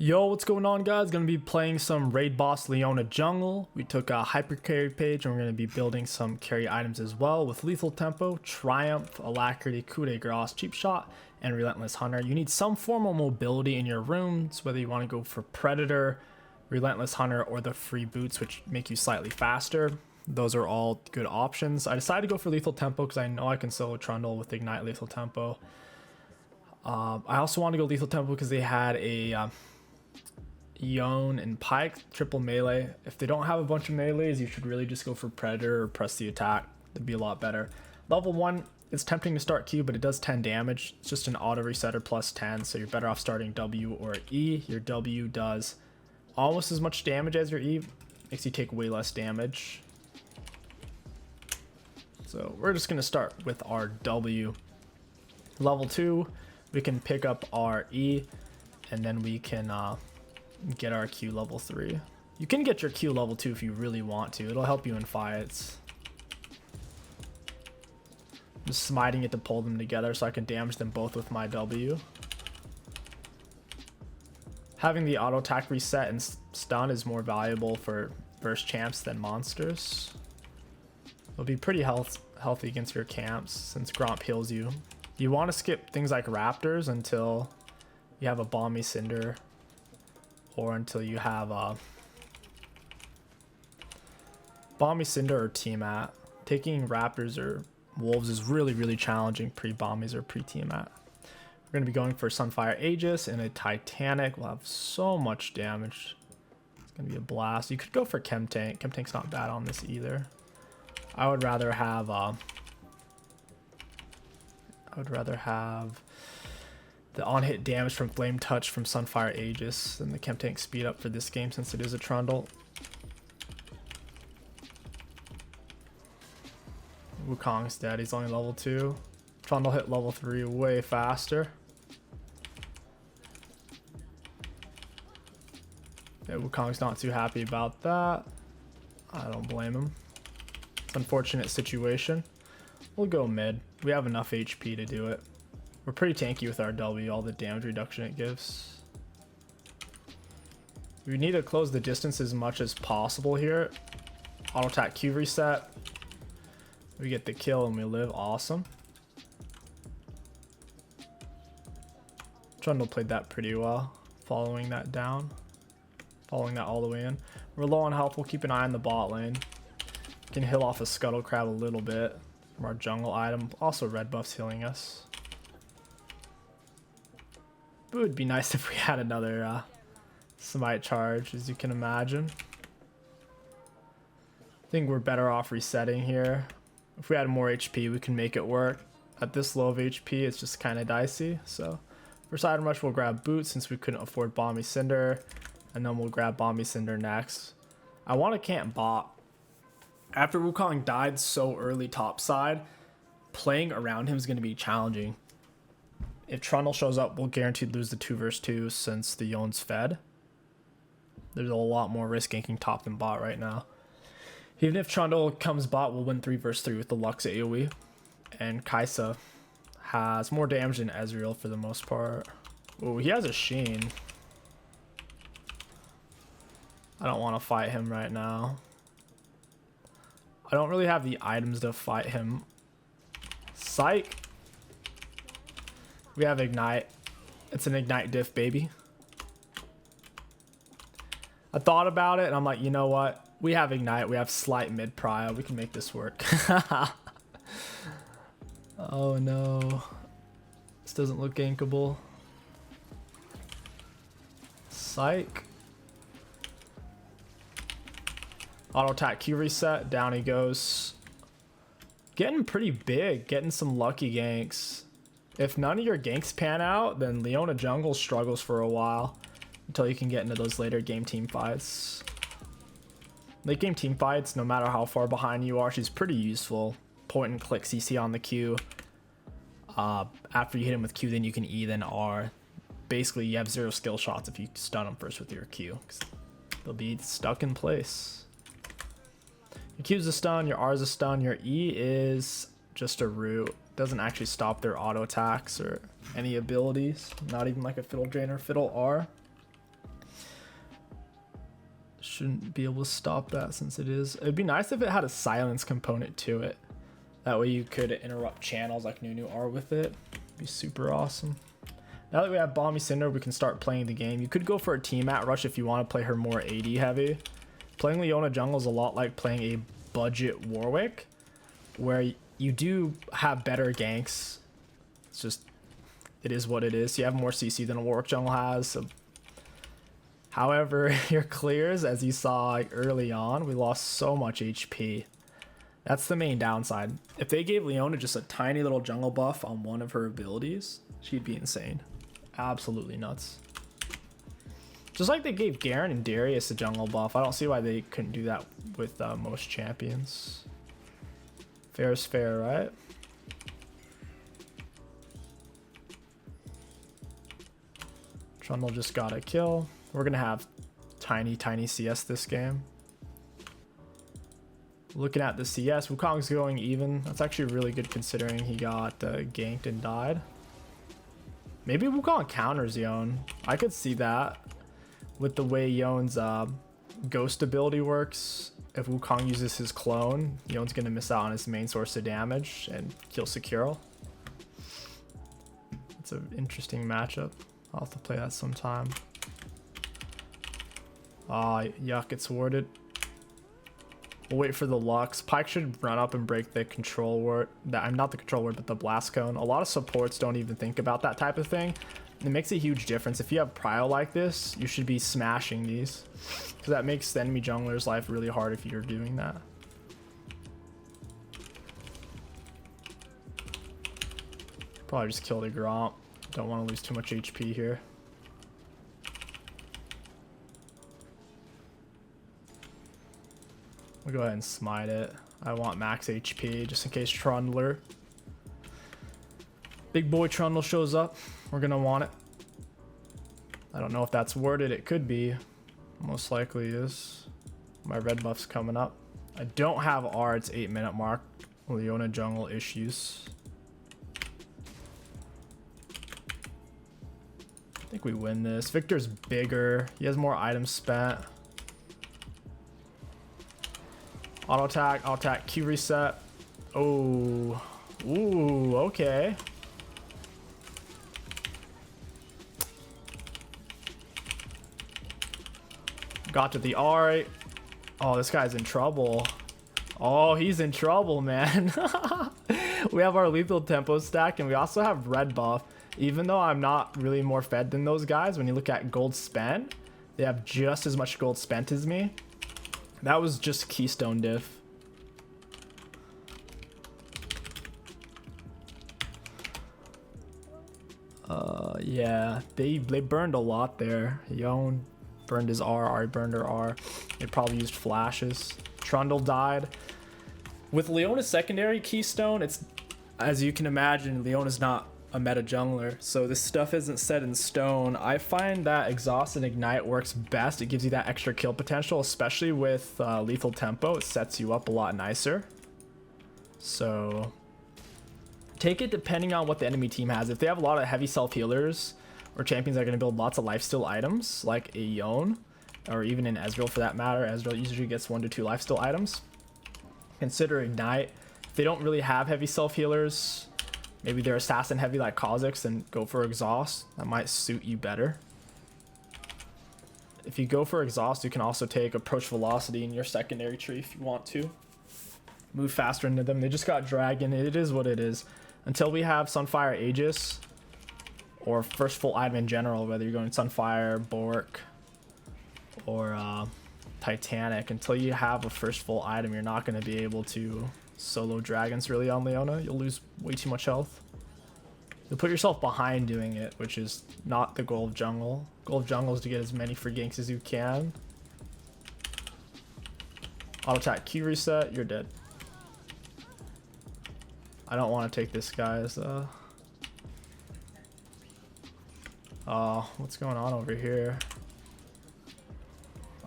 Yo, what's going on, guys? Gonna be playing some raid boss Leona jungle. We took a hyper carry page and we're gonna be building some carry items as well with lethal tempo, triumph, alacrity, 𝐒𝐿, cheap shot, and relentless hunter. You need some form of mobility in your runes, whether you want to go for predator, relentless hunter, or the free boots, which make you slightly faster. Those are all good options. I decided to go for lethal tempo because I know I can solo trundle with ignite lethal tempo. I also want to go lethal tempo because they had a 𝐒𝐿 and 𝐒𝐿𝐀𝐋 triple melee. If they don't have a bunch of melees, you should really just go for predator or press the attack. That'd be a lot better. Level 1, it's tempting to start Q, but it does 10 damage. It's just an auto resetter plus 10, so you're better off starting W or E. Your W does almost as much damage as your E, makes you take way less damage. So we're just gonna start with our W. Level 2, we can pick up our E, and then we can get our Q level 3. You can get your Q level 2 if you really want to. It'll help you in fights. I'm just smiting it to pull them together so I can damage them both with my W. Having the auto attack reset and stun is more valuable for burst champs than monsters. It'll be pretty healthy against your camps since Gromp heals you. You want to skip things like raptors until you have a balmy cinder, or until you have a balmy cinder or Tiamat. Taking raptors or wolves is really challenging pre-bombies or pre-Tiamat. We're going to be going for Sunfire Aegis and a Titanic. We'll have so much damage. It's going to be a blast. You could go for 𝐒𝐿𝐃. 𝐒𝐿𝐃's not bad on this either. I would rather have the on-hit damage from Flame Touch from Sunfire Aegis and the 𝐒𝐿𝐃 speed up for this game since it is a trundle. 𝐒𝐿𝐃's dead, he's only level 2. Trundle hit level 3 way faster. Yeah, 𝐒𝐿𝐃's not too happy about that. I don't blame him. It's an unfortunate situation. We'll go mid. We have enough HP to do it. We're pretty tanky with our W, all the damage reduction it gives. We need to close the distance as much as possible here. Auto attack Q reset. We get the kill and we live. Awesome. Trundle played that pretty well, following that down. Following that all the way in. We're low on health, we'll keep an eye on the bot lane. We can heal off a Scuttle Crab a little bit from our jungle item. Also red buff's healing us. It would be nice if we had another smite charge, as you can imagine. I think we're better off resetting here. If we had more HP, we can make it work. At this low of HP, it's just kind of dicey. So for side rush, we'll grab boots since we couldn't afford Balmy Cinder, and then we'll grab Balmy Cinder next. I want to camp bot. After 𝐒𝐿𝐃 died so early topside, playing around him is going to be challenging. If Trundle shows up, we'll guaranteed lose the 2 vs 2 since the 𝐒𝐿𝐃's fed. There's a lot more risk ganking top than bot right now. Even if Trundle comes bot, we'll win 3 vs 3 with the Lux AoE. And 𝐒𝐿𝐃 has more damage than Ezreal for the most part. Oh, he has a Sheen. I don't want to fight him right now. I don't really have the items to fight him. Psych. We have ignite. It's an ignite diff, baby. I thought about it and I'm like, you know what? We have ignite. We have slight mid prio. We can make this work. Oh no. This doesn't look gankable. Psych. Auto attack Q reset. Down he goes. Getting pretty big. Getting some lucky ganks. If none of your ganks pan out, then Leona jungle struggles for a while until you can get into those later game team fights. Late game team fights, no matter how far behind you are, she's pretty useful. Point and click CC on the Q. After you hit him with Q, then you can E, then R. Basically, you have 0 skill shots if you stun them first with your Q, 'cause they'll be stuck in place. Your Q is a stun, your R is a stun, your E is just a root. Doesn't actually stop their auto attacks or any abilities. Not even like a Fiddle Drain or Fiddle R. Shouldn't be able to stop that since it is. It'd be nice if it had a silence component to it. That way you could interrupt channels like Nunu are with it. It'd be super awesome. Now that we have Balmy Cinder, we can start playing the game. You could go for a Tiamat rush if you want to play her more AD heavy. Playing Leona jungle is a lot like playing a budget Warwick, where you do have better ganks. It's just, it is what it is. You have more CC than a Warwick jungle has. So. However, your clears, as you saw early on, we lost so much HP. That's the main downside. If they gave Leona just a tiny little jungle buff on one of her abilities, she'd be insane. Absolutely nuts. Just like they gave Garen and Darius a jungle buff. I don't see why they couldn't do that with most champions. Fair is fair, right? Trundle just got a kill. We're going to have tiny CS this game. Looking at the CS, Wukong's going even. That's actually really good considering he got ganked and died. Maybe Wukong counters Yone. I could see that with the way Yone's ghost ability works. If Wukong uses his clone, Yone's going to miss out on his main source of damage and kill 𝐒𝐿. It's an interesting matchup. I'll have to play that sometime. Yuck, it's warded. We'll wait for the Lux. Pyke should run up and break the control ward. I'm not the control ward, but the blast cone. A lot of supports don't even think about that type of thing. It makes a huge difference. If you have prio like this, you should be smashing these, because that makes the enemy jungler's life really hard if you're doing that. Probably just kill the Gromp. Don't want to lose too much HP here. We'll go ahead and smite it. I want max HP just in case Trundler. Big boy Trundle shows up. We're gonna want it. I don't know if that's worded. It could be. Most likely is. My red buff's coming up. I don't have R. It's 8-minute mark. Leona jungle issues. I think we win this. Victor's bigger. He has more items spent. Auto attack, Q reset. Oh, ooh, okay. Got to the R. Oh, this guy's in trouble. Oh, he's in trouble, man. We have our lethal tempo stack, and we also have red buff. Even though I'm not really more fed than those guys, when you look at gold spent, they have just as much gold spent as me. That was just Keystone diff. Yeah, they burned a lot there. Yone burned his R burned her R. They probably used flashes. Trundle died. With Leona's secondary Keystone, it's, as you can imagine, Leona's not a meta jungler, so this stuff isn't set in stone. I find that exhaust and ignite works best. It gives you that extra kill potential, especially with lethal tempo. It sets you up a lot nicer. So take it depending on what the enemy team has. If they have a lot of heavy self healers or champions that are going to build lots of lifesteal items like a Yone, or even an Ezreal for that matter, Ezreal usually gets 1 to 2 lifesteal items, consider ignite. If they don't really have heavy self healers, maybe they're assassin heavy like 𝐒𝐿, then go for exhaust. That might suit you better. If you go for exhaust, you can also take approach velocity in your secondary tree if you want to. Move faster into them. They just got dragon. It is what it is. Until we have Sunfire Aegis, or first full item in general, whether you're going Sunfire, Bork, or Titanic, until you have a first full item, you're not going to be able to solo dragons really on Leona. You'll lose way too much health. You'll put yourself behind doing it, which is not the goal of jungle. Goal of jungle is to get as many free ganks as you can. Auto attack, Q reset, you're dead. I don't want to take this, guys. Oh, what's going on over here?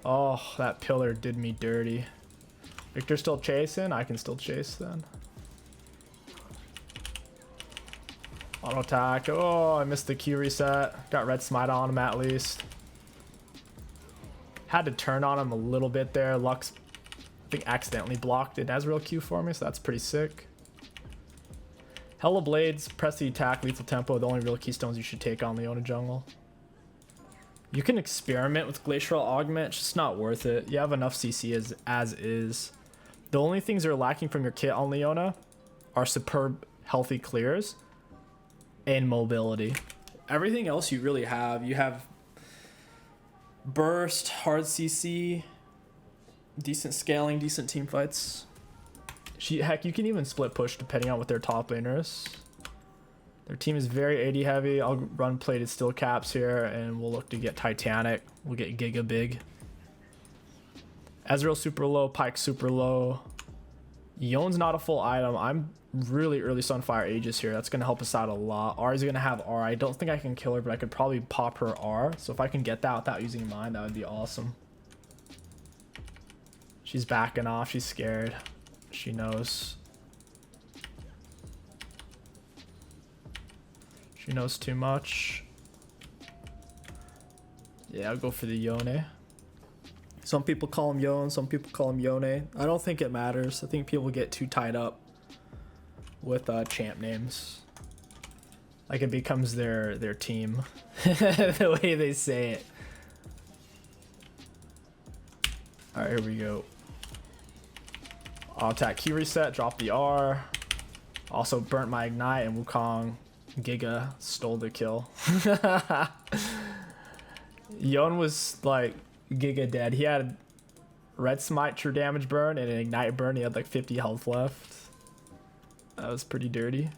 Oh, that pillar did me dirty. Victor's still chasing? I can still chase then. Auto attack. Oh, I missed the Q reset. Got red smite on him at least. Had to turn on him a little bit there. Lux, I think, accidentally blocked an Ezreal Q for me, so that's pretty sick. Hella Blades, press the attack, lethal tempo, the only real keystones you should take on Leona jungle. You can experiment with Glacial Augment, it's just not worth it. You have enough CC as is. The only things that are lacking from your kit on Leona are superb healthy clears and mobility. Everything else you really have. You have burst, hard CC, decent scaling, decent team fights. Heck, you can even split push depending on what their top laner is. Their team is very AD heavy. I'll run plated steel caps here, and we'll look to get Titanic. We'll get Giga big. Ezreal super low, Pyke super low. Yone's not a full item. I'm really early Sunfire Aegis here. That's going to help us out a lot. Ari's going to have R. I don't think I can kill her, but I could probably pop her R. So if I can get that without using mine, that would be awesome. She's backing off. She's scared. She knows. She knows too much. Yeah, I'll go for the Yone. Some people call him Yone, some people call him Yone. I don't think it matters. I think people get too tied up with champ names. Like it becomes their team. The way they say it. Alright, here we go. I'll attack Q reset, drop the R. Also burnt my ignite, and Wukong Giga stole the kill. Yon was like Giga dead. He had red smite, true damage burn, and an ignite burn. He had like 50 health left. That was pretty dirty.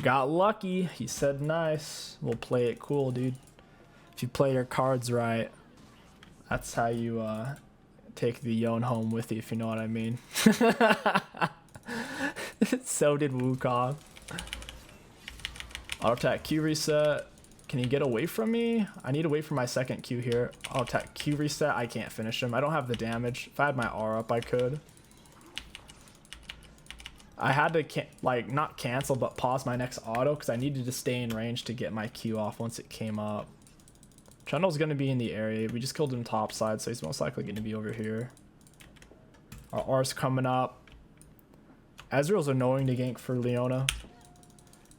Got lucky. He said nice. We'll play it cool, dude. If you play your cards right, that's how you take the Yon home with you, if you know what I mean. So did Wukong. Auto attack Q reset. Can he get away from me? I need to wait for my second Q here. Auto attack Q reset. I can't finish him. I don't have the damage. If I had my R up, I could. I had to like not cancel but pause my next auto because I needed to stay in range to get my Q off once it came up. Trundle's going to be in the area. We just killed him top side, so he's most likely going to be over here. Our R's coming up. Ezreal's annoying to gank for Leona.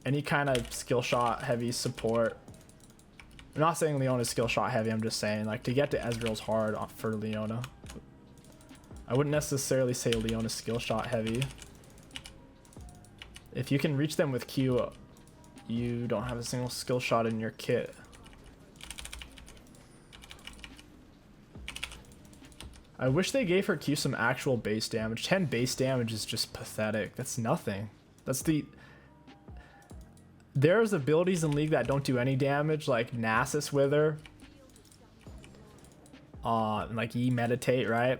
Any kind of skill shot heavy support. I'm not saying Leona's skill shot heavy, I'm just saying like to get to Ezreal's hard for Leona. I wouldn't necessarily say Leona's skill shot heavy. If you can reach them with Q, you don't have a single skill shot in your kit. I wish they gave her Q some actual base damage. 10 base damage is just pathetic. That's nothing. That's the... There's abilities in League that don't do any damage, like Nasus Wither. Like Meditate, right?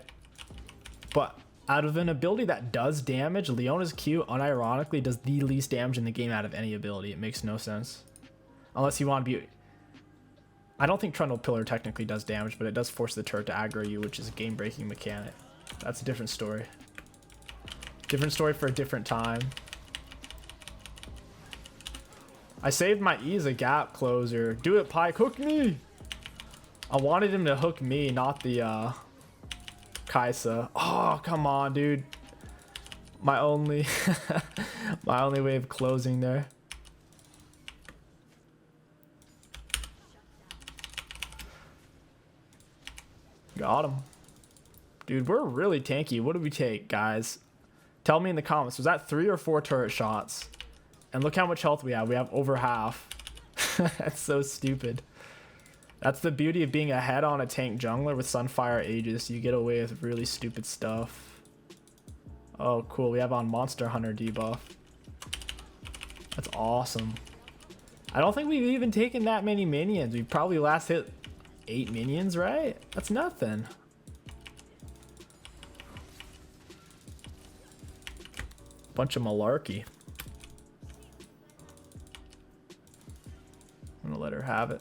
But out of an ability that does damage, Leona's Q unironically does the least damage in the game out of any ability. It makes no sense. Unless you want to be... I don't think Trundle Pillar technically does damage, but it does force the turret to aggro you, which is a game-breaking mechanic. That's a different story. Different story for a different time. I saved my E as a gap closer. Do it, Pyke. Hook me! I wanted him to hook me, not the 𝐒𝐿. Oh, come on, dude. My only my only way of closing there. Got him. Dude, we're really tanky. What did we take, guys? Tell me in the comments. Was that 3 or 4 turret shots? And look how much health we have. We have over half. That's so stupid. That's the beauty of being ahead on a tank jungler with Sunfire Aegis. You get away with really stupid stuff. Oh, cool. We have on Monster Hunter debuff. That's awesome. I don't think we've even taken that many minions. We probably last hit 8 minions, right? That's nothing. Bunch of malarkey. I'm gonna let her have it.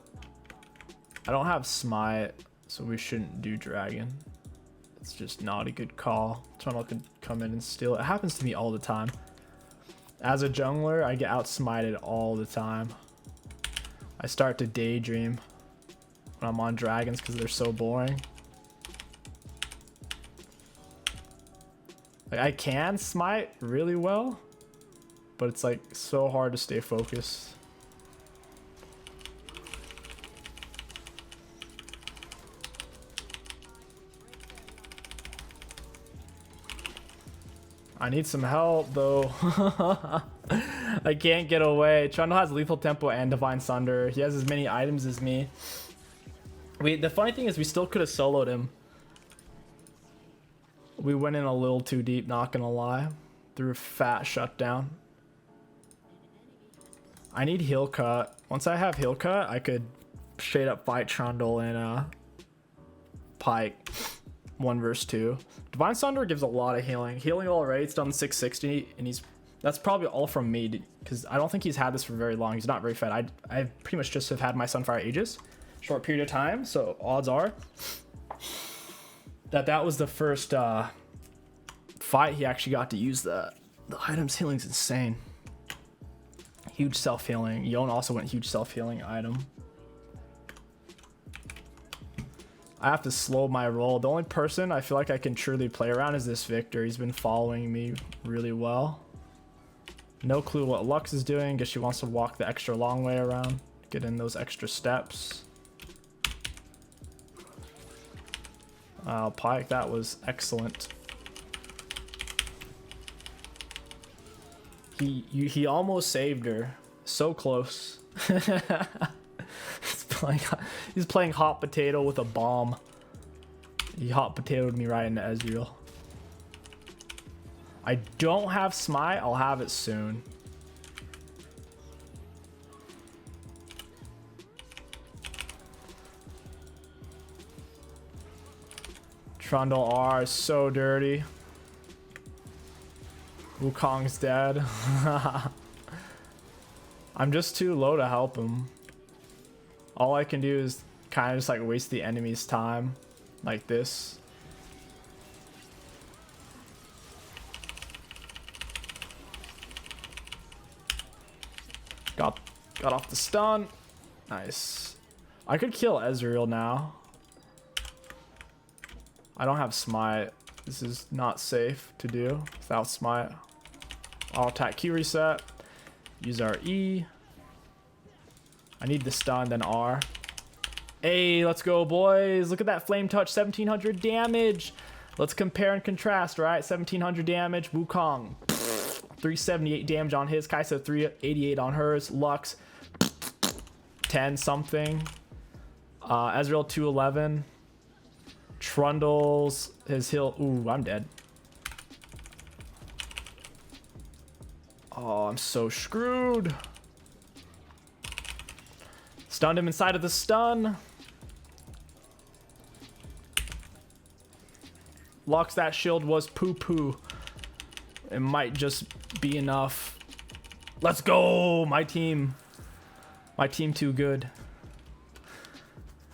I don't have smite, so we shouldn't do dragon. It's just not a good call. Trundle could come in and steal it. It happens to me all the time. As a jungler, I get outsmited all the time. I start to daydream when I'm on dragons because they're so boring. Like, I can smite really well, but it's like so hard to stay focused. I need some help though. I can't get away. Trundle has lethal tempo and divine sunder. He has as many items as me. The funny thing is we still could have soloed him. We went in a little too deep, not gonna lie. Through a fat shutdown. I need heal cut. Once I have heal cut, I could straight up fight Trundle and Pyke 1 versus 2. Divine Sunder gives a lot of healing. Healing already, it's done 660, and that's probably all from me because I don't think he's had this for very long. He's not very fed. I pretty much just have had my Sunfire Aegis short period of time, so odds are that was the first fight he actually got to use that. The items healing's insane. Huge self-healing. Leona also went huge self-healing item. I have to slow my roll. The only person I feel like I can truly play around is this Victor. He's been following me really well. No clue what Lux is doing. Guess she wants to walk the extra long way around. Get in those extra steps. Pyke, that was excellent. He almost saved her. So close. He's playing hot potato with a bomb. He hot potatoed me right into Ezreal. I don't have smite. I'll have it soon. Trundle R is so dirty. Wukong's dead. I'm just too low to help him. All I can do is kind of just like waste the enemy's time like this. Got off the stun. Nice. I could kill Ezreal now. I don't have smite. This is not safe to do without smite. I'll attack Q reset. Use our E. I need the stun, then R. Hey, let's go, boys. Look at that flame touch, 1700 damage. Let's compare and contrast, right? 1700 damage. Wukong, 378 damage on his. Kai'Sa, 388 on hers. Lux, 10 something. Ezreal, 211. Trundle's, his heal. Ooh, I'm dead. Oh, I'm so screwed. Stunned him inside of the stun. Lux, that shield was poo-poo. It might just be enough. Let's go, my team. My team too good.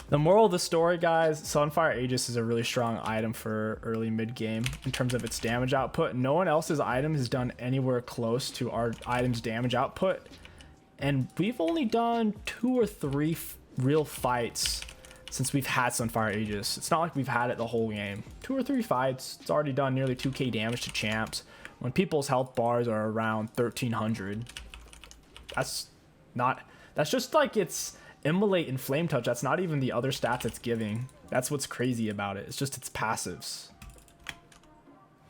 The moral of the story, guys, Sunfire Aegis is a really strong item for early mid-game in terms of its damage output. No one else's item has done anywhere close to our item's damage output. And we've only done 2 or 3 real fights since we've had Sunfire Aegis. It's not like we've had it the whole game. 2 or 3 fights. It's already done nearly 2k damage to champs when people's health bars are around 1300. That's just like its Immolate and Flame Touch. That's not even the other stats it's giving. That's what's crazy about it. It's just its passives.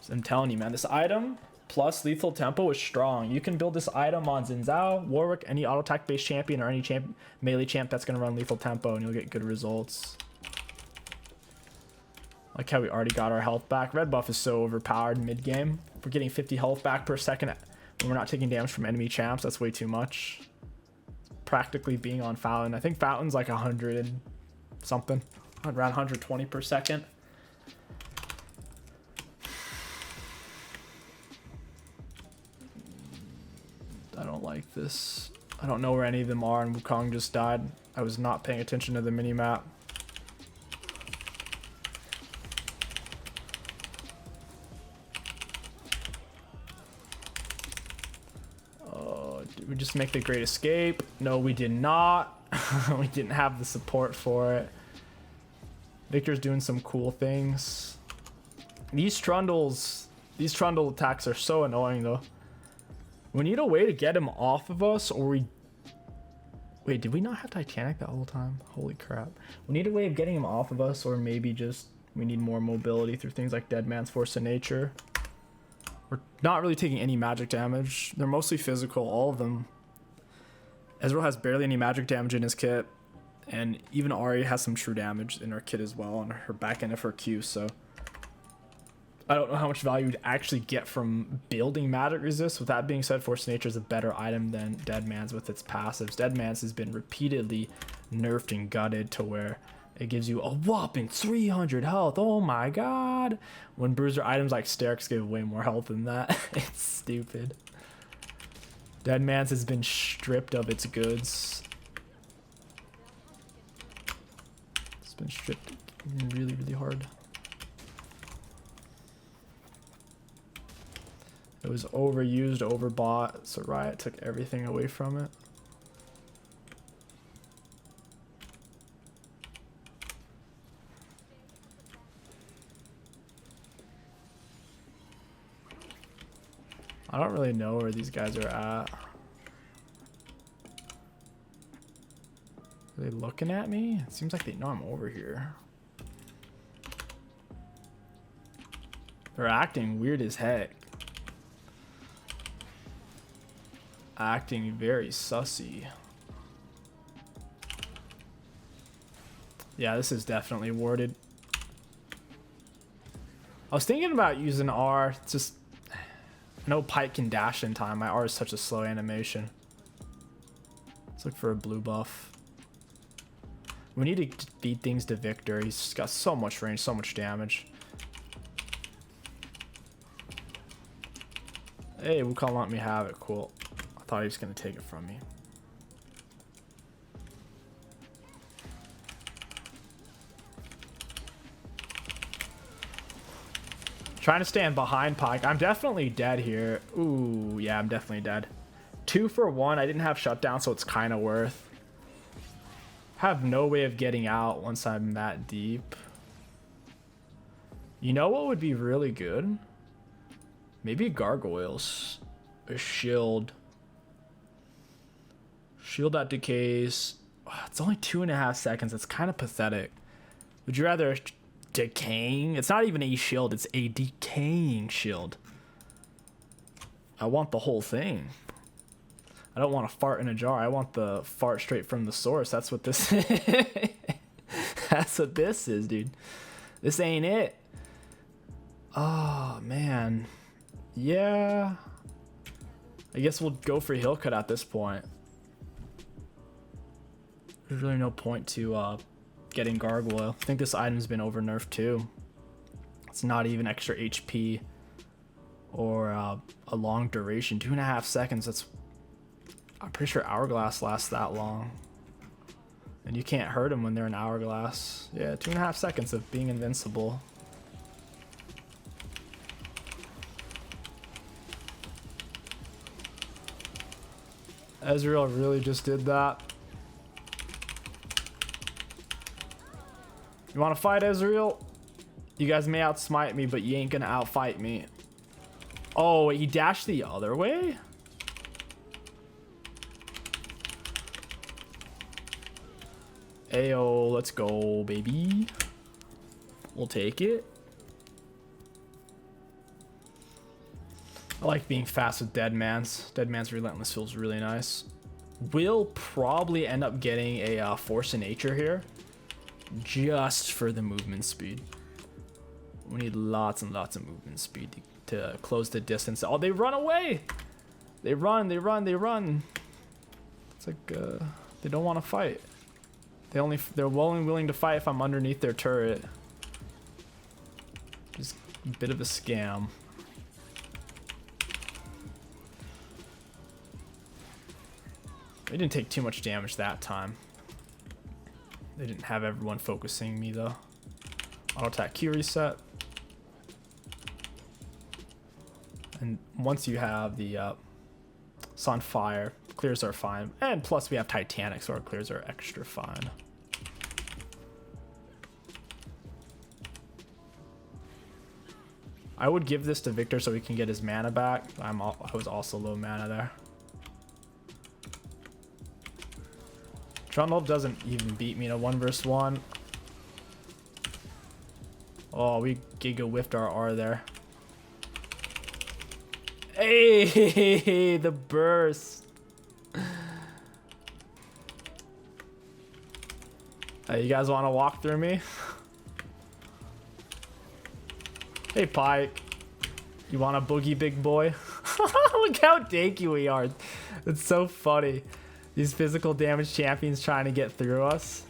So I'm telling you, man, this item plus lethal tempo is strong. You can build this item on Xin Zhao, Warwick, any auto attack based champion, or any melee champ that's going to run lethal tempo, and you'll get good results. Like how we already got our health back. Red buff is so overpowered mid game. We're getting 50 health back per second when we're not taking damage from enemy champs. That's way too much. Practically being on Fountain. I think Fountain's like 100 and something, around 120 per second. I don't like this. I don't know where any of them are, and Wukong just died. I was not paying attention to the mini-map. Did we just make the great escape? No, we did not. We didn't have the support for it. Victor's doing some cool things. These trundle attacks are so annoying though. We need a way to get him off of us, or we... Wait, did we not have Titanic that whole time? Holy crap. We need a way of getting him off of us, or maybe just we need more mobility through things like Dead Man's Force of Nature. We're not really taking any magic damage. They're mostly physical, all of them. Ezreal has barely any magic damage in his kit, and even Ahri has some true damage in her kit as well on her back end of her Q, so I don't know how much value you'd actually get from building magic resist. With that being said, Force of Nature is a better item than Dead Man's with its passives. Dead Man's has been repeatedly nerfed and gutted to where it gives you a whopping 300 health. Oh my god. When bruiser items like Sterix give way more health than that. It's stupid. Dead Man's has been stripped of its goods. It's been stripped really, really hard. It was overused, overbought, so Riot took everything away from it. I don't really know where these guys are at. Are they looking at me? It seems like they know I'm over here. They're acting weird as heck. Acting very sussy. Yeah, this is definitely warded. I was thinking about using R. It's just... I know Pike can dash in time. My R is such a slow animation. Let's look for a blue buff. We need to beat things to Victor. He's got so much range, so much damage. Hey, Wukong let me have it. Cool. I thought he was going to take it from me. Trying to stand behind Pike. I'm definitely dead here. Ooh, yeah, I'm definitely dead. 2 for 1. I didn't have shutdown, so it's kind of worth. Have no way of getting out once I'm that deep. You know what would be really good? Maybe gargoyles. A shield. Shield that decays. It's only 2.5 seconds. It's kind of pathetic. Would you rather... decaying? It's not even a shield, it's a decaying shield. I want the whole thing. I don't want to fart in a jar. I want the fart straight from the source. That's what this is. That's what this is, dude. This ain't it. Oh man. Yeah, I guess we'll go for 𝐒𝐿𝐂𝐂 at this point. There's really no point to getting Gargoyle. I think this item's been over nerfed too. It's not even extra HP or a long duration. 2.5 seconds. That's... I'm pretty sure Hourglass lasts that long. And you can't hurt them when they're in Hourglass. Yeah, 2.5 seconds of being invincible. Ezreal really just did that. You want to fight, Ezreal? You guys may outsmite me, but you ain't gonna outfight me. Oh, he dashed the other way? Ayo, let's go, baby. We'll take it. I like being fast with Dead Man's. Dead Man's Relentless feels really nice. We'll probably end up getting a Force of Nature here. Just for the movement speed. We need lots and lots of movement speed to close the distance. Oh, they run away! They run, they run, they run. It's like, they don't want to fight. They're only willing to fight if I'm underneath their turret. Just a bit of a scam. They didn't take too much damage that time. They didn't have everyone focusing me though. Auto attack Q reset. And once you have the Sunfire Clears are fine. And plus we have Titanic, so our clears are extra fine. I would give this to Victor so he can get his mana back. I was also low mana there. Trundle doesn't even beat me in a 1 versus 1. Oh, we giga whiffed our R there. Hey, the burst. You guys want to walk through me? Hey, Pike. You want a boogie, big boy? Look how tanky we are. It's so funny. These physical damage champions trying to get through us.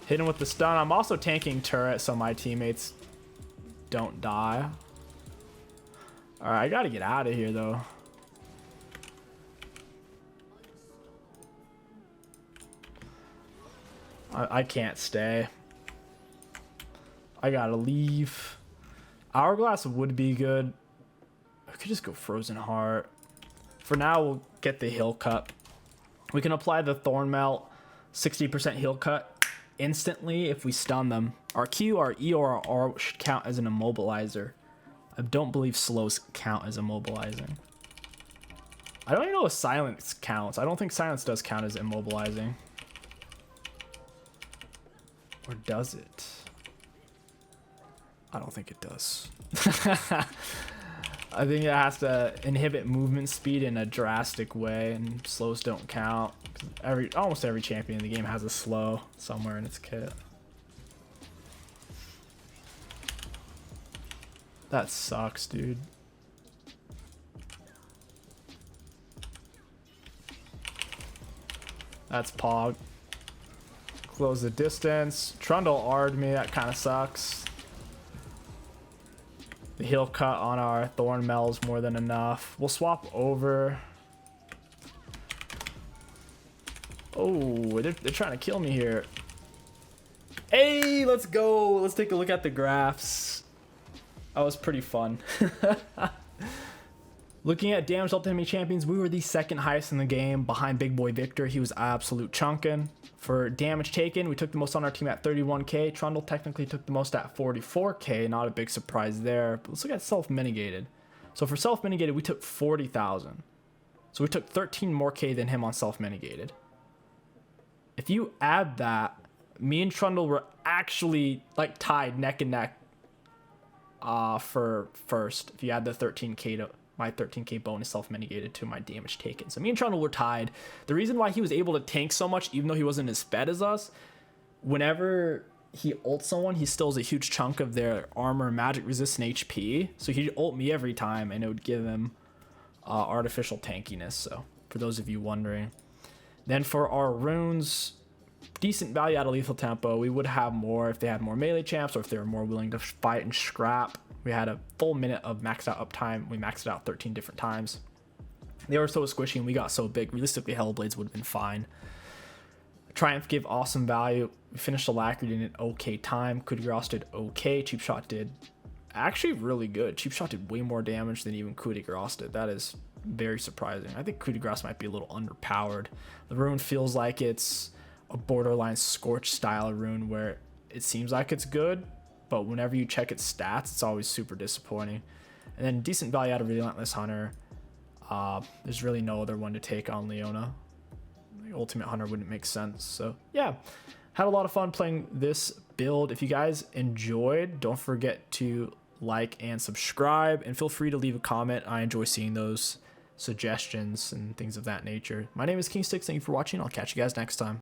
Hit him with the stun. I'm also tanking turret so my teammates don't die. Alright, I gotta get out of here though. I can't stay. I gotta leave. Hourglass would be good. I could just go Frozen Heart. For now, we'll get the heal cut. We can apply the Thorn Melt, 60% heal cut instantly if we stun them. Our Q, our E, or our R should count as an immobilizer. I don't believe slows count as immobilizing. I don't even know if silence counts. I don't think silence does count as immobilizing. Or does it? I don't think it does. I think it has to inhibit movement speed in a drastic way, and slows don't count. Almost every champion in the game has a slow somewhere in its kit. That sucks, dude. That's Pog. Close the distance. Trundle R'd me, that kind of sucks. The heal cut on our Thorn Mel is more than enough. We'll swap over. Oh, they're trying to kill me here. Hey, let's go. Let's take a look at the graphs. That was pretty fun. Looking at damage dealt to enemy champions, we were the second highest in the game behind Big Boy Victor. He was absolute chunkin'. For damage taken, we took the most on our team at 31k. Trundle technically took the most at 44k. Not a big surprise there. But let's look at self-mitigated. So for self-mitigated, we took 40,000. So we took 13 more k than him on self-mitigated. If you add that, me and Trundle were actually like tied neck and neck for first. If you add the 13k to my 13k bonus self-mitigated to my damage taken. So me and Trundle were tied. The reason why he was able to tank so much, even though he wasn't as fed as us, whenever he ults someone, he steals a huge chunk of their armor, magic resistant HP. So he'd ult me every time, and it would give him artificial tankiness. So for those of you wondering. Then for our runes, decent value out of lethal tempo. We would have more if they had more melee champs, or if they were more willing to fight and scrap. We had a full minute of maxed out uptime. We maxed it out 13 different times. They were so squishy and we got so big. Realistically, Hellblades would have been fine. Triumph gave awesome value. We finished Alacrity in an okay time. 𝐒𝐿 did okay. Cheap Shot did actually really good. Cheap Shot did way more damage than even 𝐒𝐿 did. That is very surprising. I think 𝐒𝐿 might be a little underpowered. The rune feels like it's a borderline Scorch style rune where it seems like it's good, but whenever you check its stats, it's always super disappointing. And then decent value out of Relentless Hunter. There's really no other one to take on Leona. The Ultimate Hunter wouldn't make sense. So yeah, had a lot of fun playing this build. If you guys enjoyed, don't forget to like and subscribe, and feel free to leave a comment. I enjoy seeing those suggestions and things of that nature. My name is 𝐒𝐿𝐂𝐋𝐒. Thank you for watching. I'll catch you guys next time.